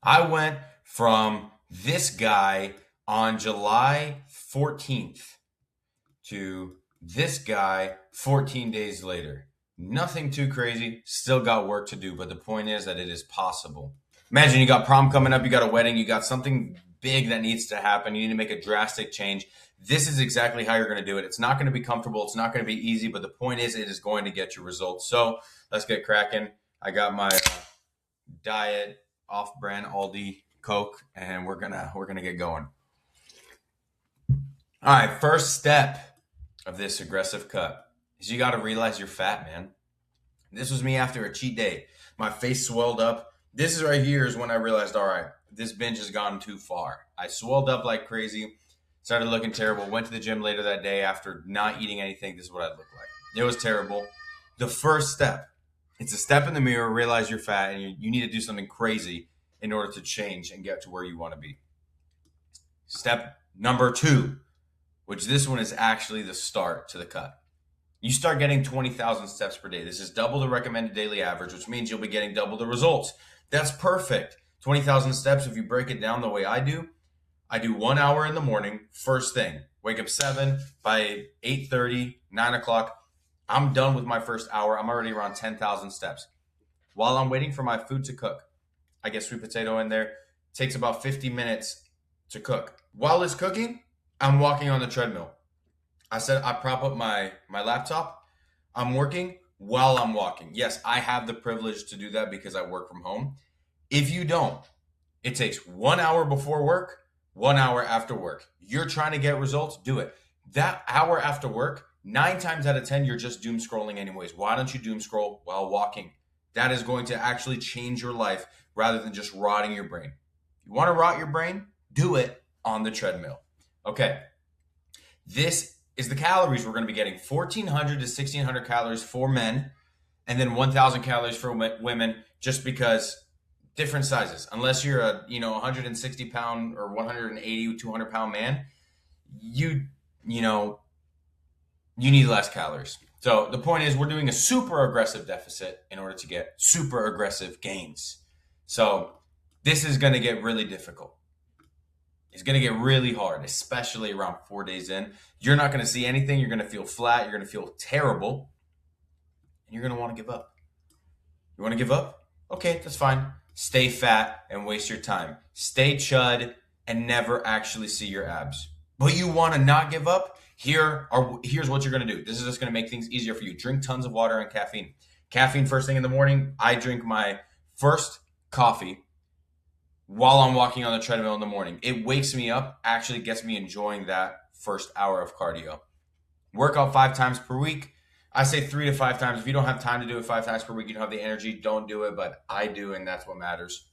I went from this guy on July 14th to this guy 14 days later. Nothing too crazy, still got work to do, but the point is that it is possible. Imagine you got prom coming up, you got a wedding, you got something big that needs to happen, you need to make a drastic change. This is exactly how you're going to do it. It's not going to be comfortable, it's not going to be easy, but the point is it is going to get you results. So let's get cracking. I got my diet off-brand Aldi Coke, and we're gonna get going. All right, first step of this aggressive cut is you got to realize you're fat, man. This was me after a cheat day. My face swelled up. This is right here is when I realized, all right, this binge has gone too far. I swelled up like crazy, started looking terrible, went to the gym later that day after not eating anything. This is what I looked like. It was terrible. The first step, it's a step in the mirror, realize you're fat, and you need to do something crazy in order to change and get to where you want to be. Step number 2, which this one is actually the start to the cut. You start getting 20,000 steps per day. This is double the recommended daily average, which means you'll be getting double the results. That's perfect. 20,000 steps, if you break it down the way I do 1 hour in the morning, first thing. Wake up 7, by 8:30, 9 o'clock, I'm done with my first hour. I'm already around 10,000 steps. While I'm waiting for my food to cook, I get sweet potato in there. It takes about 50 minutes to cook. While it's cooking, I'm walking on the treadmill. I said I prop up my laptop. I'm working while I'm walking. Yes, I have the privilege to do that because I work from home. If you don't, it takes 1 hour before work, 1 hour after work. You're trying to get results, do it. That hour after work, 9 times out of 10, you're just doom scrolling anyways. Why don't you doom scroll while walking? That is going to actually change your life rather than just rotting your brain. If you want to rot your brain, do it on the treadmill. Okay, this is the calories we're going to be getting. 1,400 to 1,600 calories for men, and then 1,000 calories for women, just because different sizes. Unless you're a 160 pound or 180, 200 pound man, you need less calories. So the point is we're doing a super aggressive deficit in order to get super aggressive gains. So this is going to get really difficult. It's going to get really hard, especially around 4 days in. You're not going to see anything. You're going to feel flat. You're going to feel terrible. And you're going to want to give up. You want to give up? Okay, that's fine. Stay fat and waste your time. Stay chud and never actually see your abs. But you want to not give up? Here's what you're going to do. This is just going to make things easier for you. Drink tons of water and caffeine. Caffeine first thing in the morning. I drink my first coffee while I'm walking on the treadmill in the morning. It wakes me up, actually gets me enjoying that first hour of cardio. Work out 5 times per week. I say 3 to 5 times. If you don't have time to do it 5 times per week, you don't have the energy, don't do it, but I do, and that's what matters.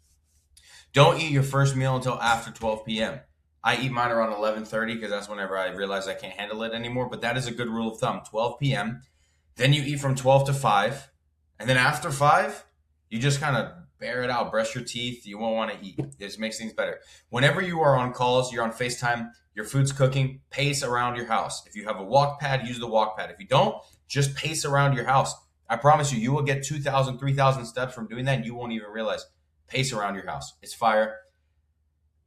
Don't eat your first meal until after 12 p.m. I eat mine around 11:30 because that's whenever I realize I can't handle it anymore, but that is a good rule of thumb, 12 p.m. Then you eat from 12 to 5, and then after 5, you just kind of bear it out, brush your teeth. You won't want to eat. It just makes things better. Whenever you are on calls, you're on FaceTime, your food's cooking, pace around your house. If you have a walk pad, use the walk pad. If you don't, just pace around your house. I promise you, you will get 2,000, 3,000 steps from doing that, and you won't even realize. Pace around your house. It's fire.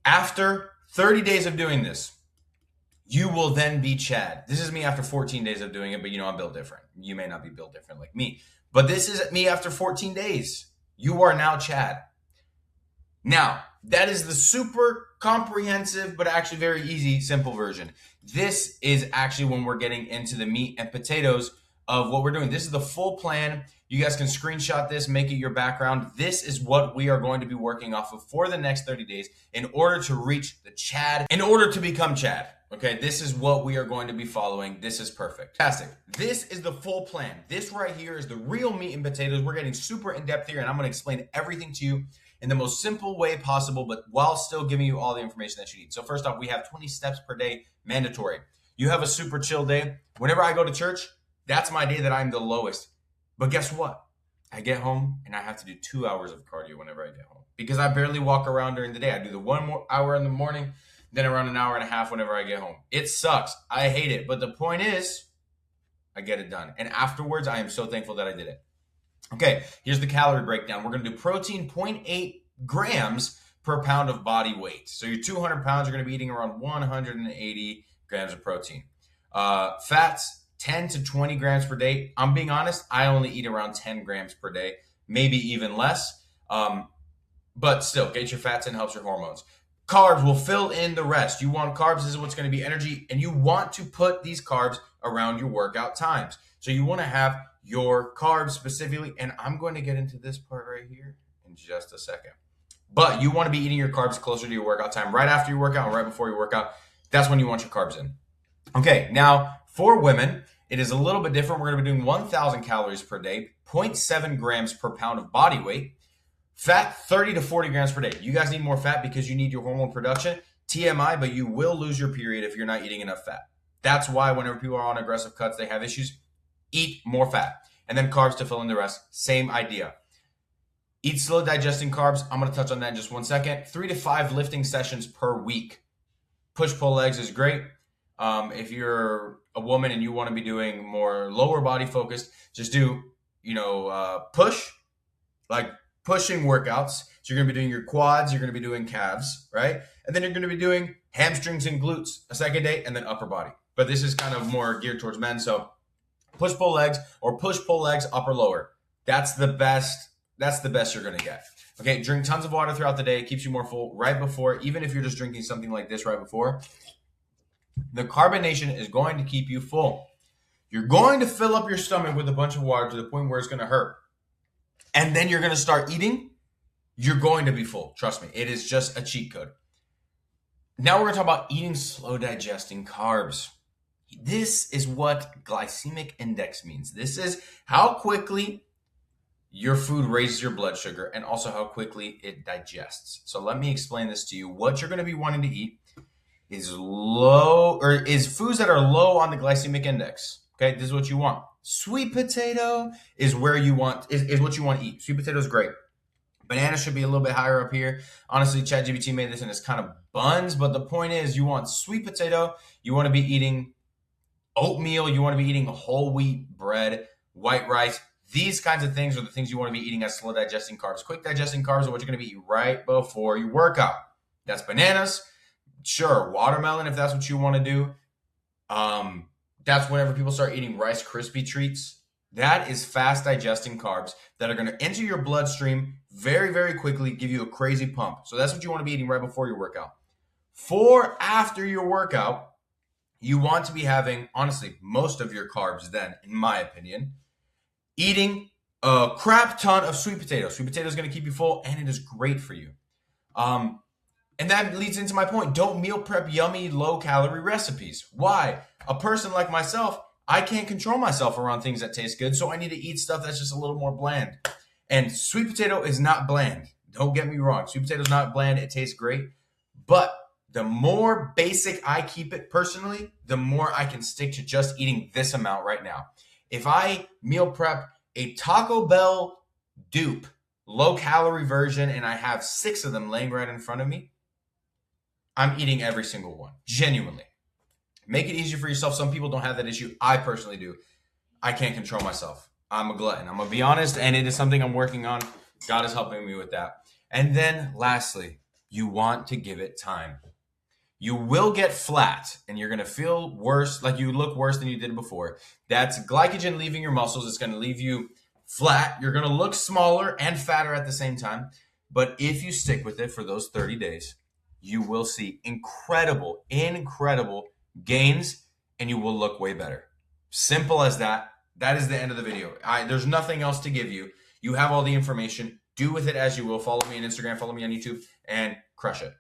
After 30 days of doing this, you will then be Chad. This is me after 14 days of doing it, but I'm built different. You may not be built different like me, but this is me after 14 days. You are now Chad. Now, that is the super comprehensive, but actually very easy, simple version. This is actually when we're getting into the meat and potatoes of what we're doing. This is the full plan. You guys can screenshot this, make it your background. This is what we are going to be working off of for the next 30 days in order to reach the Chad, in order to become Chad. Okay, this is what we are going to be following. This is perfect. Fantastic. This is the full plan. This right here is the real meat and potatoes. We're getting super in-depth here, and I'm going to explain everything to you in the most simple way possible, but while still giving you all the information that you need. So first off, we have 20 steps per day mandatory. You have a super chill day. Whenever I go to church, that's my day that I'm the lowest. But guess what? I get home and I have to do 2 hours of cardio whenever I get home because I barely walk around during the day. I do the 1 more hour in the morning, then around an hour and a half whenever I get home. It sucks. I hate it. But the point is, I get it done. And afterwards, I am so thankful that I did it. Okay, here's the calorie breakdown. We're going to do protein 0.8 grams per pound of body weight. So your 200 pounds, you're going to be eating around 180 grams of protein. Fats, 10 to 20 grams per day. I'm being honest, I only eat around 10 grams per day, maybe even less. But still, get your fats in, helps your hormones. Carbs will fill in the rest. You want carbs, this is what's going to be energy, and you want to put these carbs around your workout times. So you want to have your carbs specifically, and I'm going to get into this part right here in just a second. But you want to be eating your carbs closer to your workout time, right after your workout and right before your workout. That's when you want your carbs in. Okay, now for women, it is a little bit different. We're going to be doing 1,000 calories per day, 0.7 grams per pound of body weight. Fat, 30 to 40 grams per day. You guys need more fat because you need your hormone production. TMI, but you will lose your period if you're not eating enough fat. That's why whenever people are on aggressive cuts, they have issues. Eat more fat. And then carbs to fill in the rest. Same idea. Eat slow digesting carbs. I'm going to touch on that in just 1 second. 3 to 5 lifting sessions per week. Push-pull legs is great. If you're a woman and you want to be doing more lower body focused, just do, push, like pushing workouts. So you're going to be doing your quads, you're going to be doing calves, right? And then you're going to be doing hamstrings and glutes a second day, and then upper body. But this is kind of more geared towards men. So push-pull legs or push-pull legs, upper lower. That's the best you're going to get. Okay, drink tons of water throughout the day. It keeps you more full right before. Even if you're just drinking something like this right before, the carbonation is going to keep you full. You're going to fill up your stomach with a bunch of water to the point where it's going to hurt. And then you're going to start eating. You're going to be full. Trust me. It is just a cheat code. Now we're going to talk about eating slow digesting carbs. This is what glycemic index means. This is how quickly your food raises your blood sugar and also how quickly it digests. So let me explain this to you. What you're going to be wanting to eat is foods that are low on the glycemic index. Okay, this is what you want. Sweet potato is what you want to eat. Sweet potato is great. Banana should be a little bit higher up here. Honestly, ChatGPT made this and it's kind of buns, but the point is you want sweet potato, you want to be eating oatmeal, you want to be eating whole wheat bread, white rice. These kinds of things are the things you want to be eating as slow digesting carbs. Quick digesting carbs are what you're going to be eating right before your workout. That's bananas. Sure, watermelon if that's what you want to do. That's whenever people start eating Rice Krispie treats. That is fast digesting carbs that are going to enter your bloodstream very, very quickly, give you a crazy pump. So that's what you want to be eating right before your workout. For after your workout, you want to be having, honestly, most of your carbs then, in my opinion, eating a crap ton of sweet potato. Sweet potato is going to keep you full, and it is great for you. And that leads into my point. Don't meal prep yummy, low-calorie recipes. Why? A person like myself, I can't control myself around things that taste good, so I need to eat stuff that's just a little more bland. And sweet potato is not bland. Don't get me wrong. Sweet potato is not bland. It tastes great. But the more basic I keep it personally, the more I can stick to just eating this amount right now. If I meal prep a Taco Bell dupe, low-calorie version, and I have 6 of them laying right in front of me, I'm eating every single one, genuinely. Make it easier for yourself. Some people don't have that issue. I personally do. I can't control myself. I'm a glutton. I'm going to be honest, and it is something I'm working on. God is helping me with that. And then lastly, you want to give it time. You will get flat, and you're going to feel worse, like you look worse than you did before. That's glycogen leaving your muscles. It's going to leave you flat. You're going to look smaller and fatter at the same time. But if you stick with it for those 30 days, you will see incredible gains, and you will look way better. Simple as that. That is the end of the video. There's nothing else to give you. You have all the information. Do with it as you will. Follow me on Instagram, follow me on YouTube, and crush it.